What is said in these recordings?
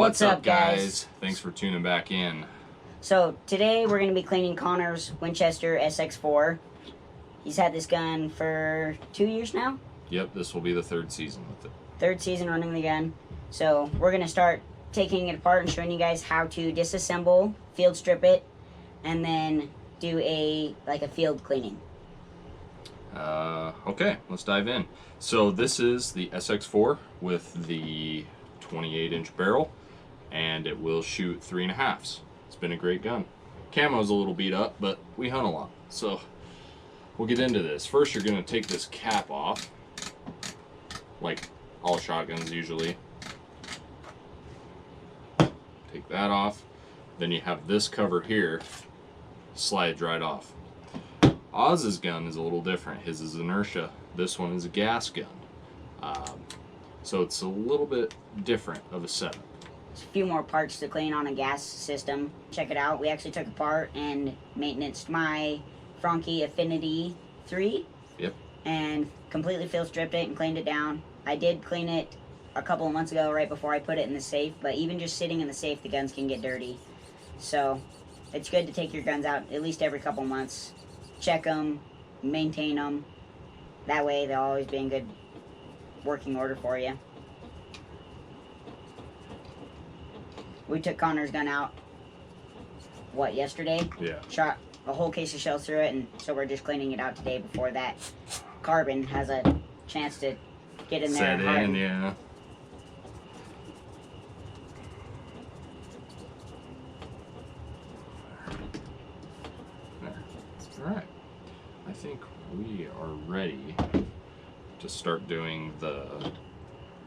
What's up, guys? Thanks for tuning back in. So today we're going to be cleaning Connor's Winchester SX4. He's had this gun for 2 years now. Yep, this will be the third season with it. Third season running the gun. So we're going to start taking it apart and showing you guys how to disassemble, field strip it, and then do a field cleaning. Okay, let's dive in. So this is the SX4 with the 28-inch barrel, and it will shoot 3.5s. It's been a great gun. Camo's a little beat up, but we hunt a lot, so we'll get into this. First, you're going to take this cap off, like all shotguns usually. Take that off. Then you have this cover here, slides right off. Oz's gun is a little different. His is inertia. This one is a gas gun. So it's a little bit different of a setup. There's a few more parts to clean on a gas system. Check it out. We actually took apart and maintenanced my Franke Affinity 3. Yep. And completely field stripped it and cleaned it down. I did clean it a couple of months ago right before I put it in the safe, but even just sitting in the safe, the guns can get dirty. So it's good to take your guns out at least every couple months. Check them, maintain them. That way they'll always be in good working order for you. We took Connor's gun out, what, yesterday? Yeah. Shot a whole case of shells through it, and so we're just cleaning it out today before that carbon has a chance to get in there. Set and harden. in, yeah. Alright, I think we are ready to start doing the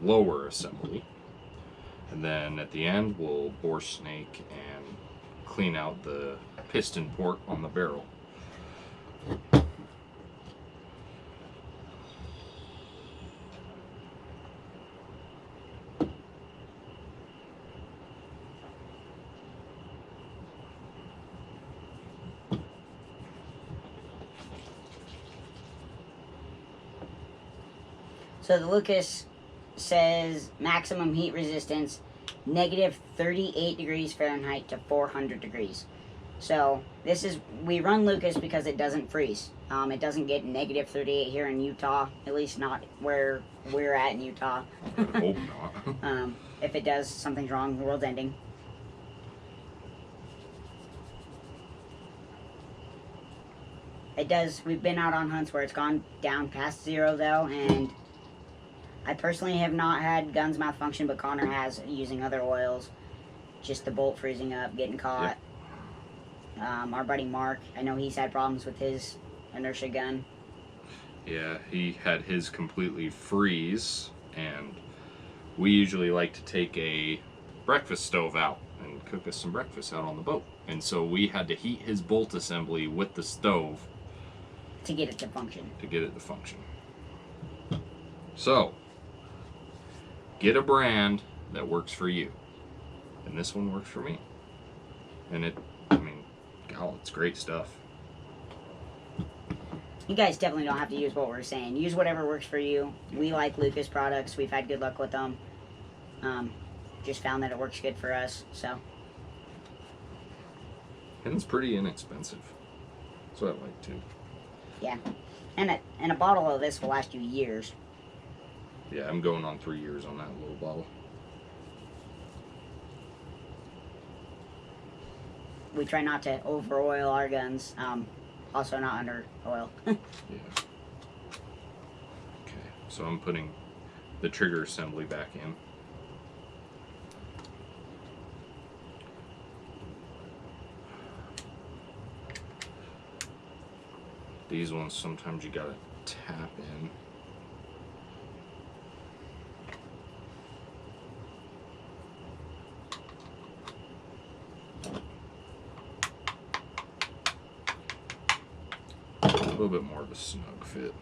lower assembly, and then at the end we'll bore snake and clean out the piston port on the barrel. So the Lucas says maximum heat resistance, negative 38 degrees Fahrenheit to 400 degrees. So this is, we run Lucas because it doesn't freeze. It doesn't get negative 38 here in Utah, at least not where we're at in Utah. I hope not. If it does, something's wrong, the world's ending. It does, we've been out on hunts where it's gone down past 0 though, and I personally have not had guns malfunction, but Connor has, using other oils. Just the bolt freezing up, getting caught. Yep. Our buddy Mark, I know he's had problems with his inertia gun. Yeah, he had his completely freeze, and we usually like to take a breakfast stove out and cook us some breakfast out on the boat. And so we had to heat his bolt assembly with the stove to get it to function. So, get a brand that works for you. And this one works for me. And God, it's great stuff. You guys definitely don't have to use what we're saying. Use whatever works for you. We like Lucas products. We've had good luck with them. Just found that it works good for us, so. And it's pretty inexpensive. That's what I like too. Yeah. And a bottle of this will last you years. Yeah, I'm going on 3 years on that little bottle. We try not to over oil our guns. Also not under oil. Yeah. Okay, so I'm putting the trigger assembly back in. These ones, sometimes you gotta tap in. A little bit more of a snug fit.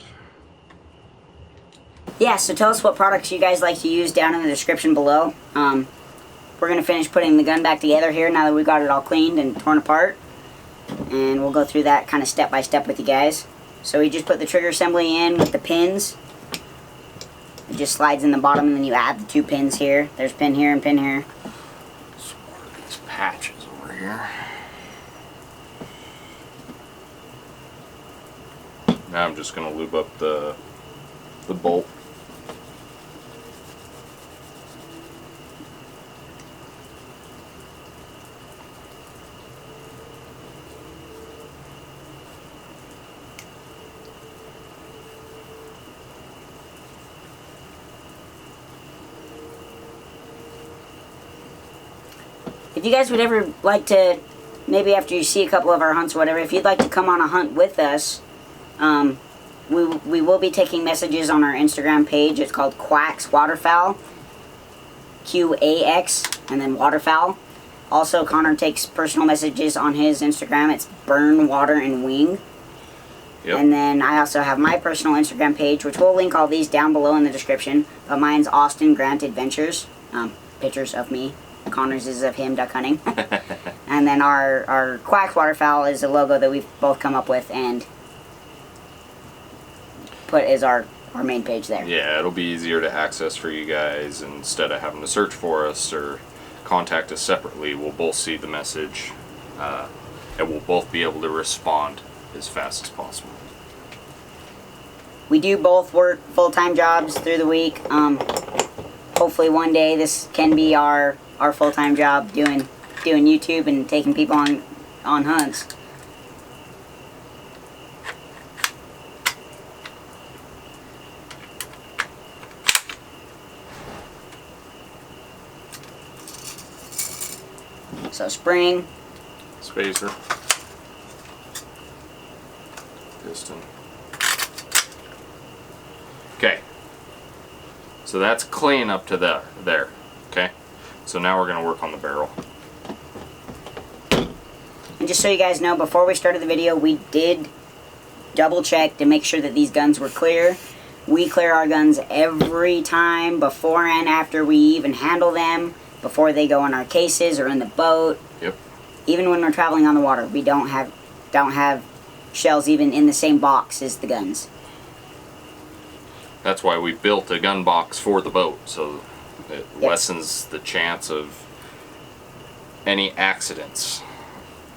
Yeah, so tell us what products you guys like to use down in the description below. We're going to finish putting the gun back together here now that we got it all cleaned and torn apart. And we'll go through that kind of step by step with you guys. So we just put the trigger assembly in with the pins. It just slides in the bottom, and then you add the 2 pins here. There's pin here and pin here. here. Now I'm just going to lube up the bolt. If you guys would ever like to, maybe after you see a couple of our hunts or whatever, if you'd like to come on a hunt with us, we will be taking messages on our Instagram page. It's called Quax Waterfowl. QAX and then Waterfowl. Also, Connor takes personal messages on his Instagram. It's Burn, Water, and Wing. Yep. And then I also have my personal Instagram page, which we'll link all these down below in the description. But mine's Austin Grant Adventures. Pictures of me. Connor's is of him duck hunting. And then our Quack Waterfowl is a logo that we've both come up with and put as our main page there. Yeah, it'll be easier to access for you guys instead of having to search for us or contact us separately. We'll both see the message and we'll both be able to respond as fast as possible. We do both work full-time jobs through the week. Hopefully one day this can be our full-time job, doing YouTube and taking people on hunts. So spring, Spacer, piston. Okay, so that's clean up to there. Okay, so now we're going to work on the barrel. and just so you guys know, before we started the video, we did double check to make sure that these guns were clear. We clear our guns every time, before and after we even handle them, before they go in our cases or in the boat. Yep. Even when we're traveling on the water, we don't have shells even in the same box as the guns. That's why we built a gun box for the boat, so it lessens the chance of any accidents.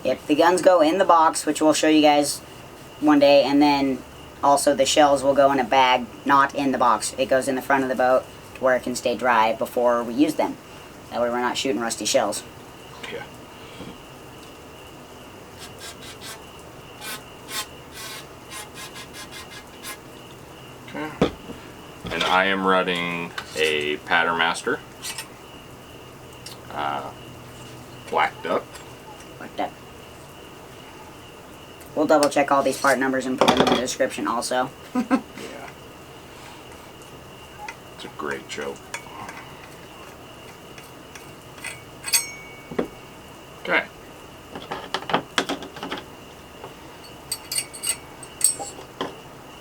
Yep, the guns go in the box, which we'll show you guys one day, and then also the shells will go in a bag, not in the box. It goes in the front of the boat to where it can stay dry before we use them. That way we're not shooting rusty shells. Yeah. Okay. And I am running a Pattern Master. Black duck. Like that. We'll double check all these part numbers and put them in the description also. Yeah. It's a great joke. Okay.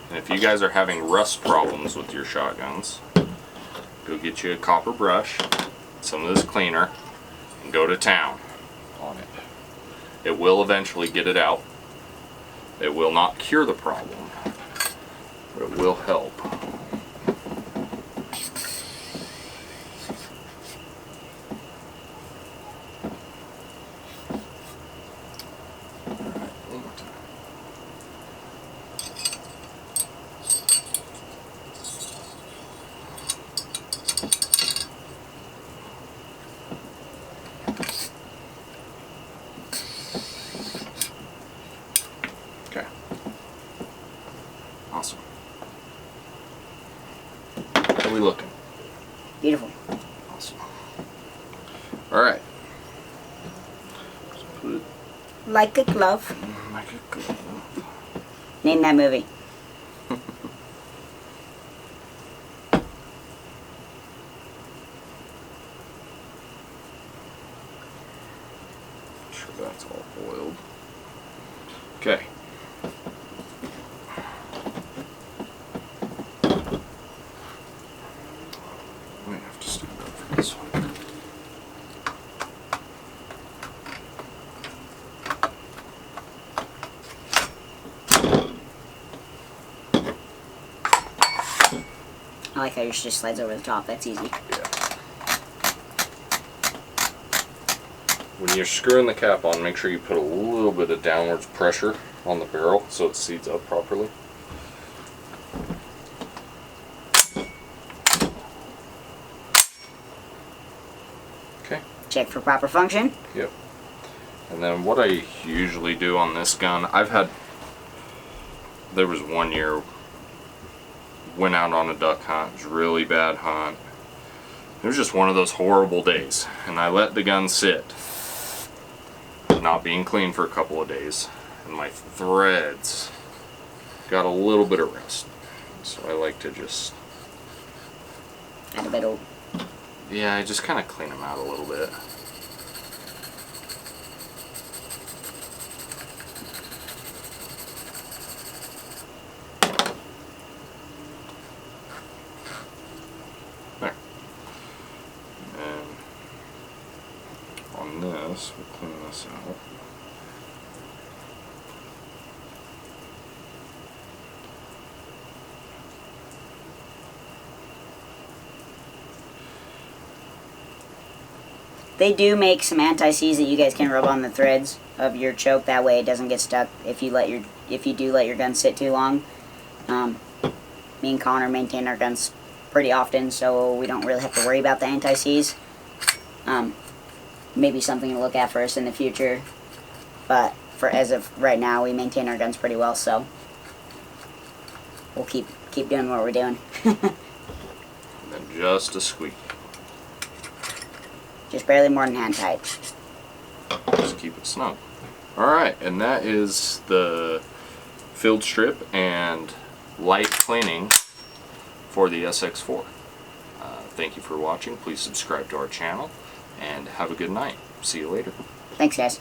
And if you guys are having rust problems with your shotguns, go get you a copper brush, some of this cleaner, and go to town on it. It will eventually get it out. It will not cure the problem, but it will help. Okay. Awesome. How are we looking? Beautiful. Awesome. All right. Just put it Like a glove. like a glove. Name that movie. Sure that's all oiled. Okay. I have to stand up for this one. I like how yours just slides over the top. That's easy. Yeah. when you're screwing the cap on, make sure you put a little bit of downwards pressure on the barrel so it seats up properly. Okay. Check for proper function. Yep. And then what I usually do on this gun, there was one year, went out on a duck hunt, it was a really bad hunt. It was just one of those horrible days, and I let the gun sit, not being clean for a couple of days, and my threads got a little bit of rust. So I like to just, Add a bit of, yeah, I just kind of clean them out a little bit. There. And on this, we'll clean this out. they do make some anti-seize that you guys can rub on the threads of your choke. That way it doesn't get stuck if you do let your gun sit too long. Me and Connor maintain our guns pretty often, so we don't really have to worry about the anti-seize. Maybe something to look at for us in the future, but as of right now, we maintain our guns pretty well, so we'll keep doing what we're doing. And then just a squeak. Just barely more than hand tight. Just keep it snug. Alright, and that is the feild strip and light cleaning for the SX4. Thank you for watching. Please subscribe to our channel and have a good night. See you later. Thanks, guys.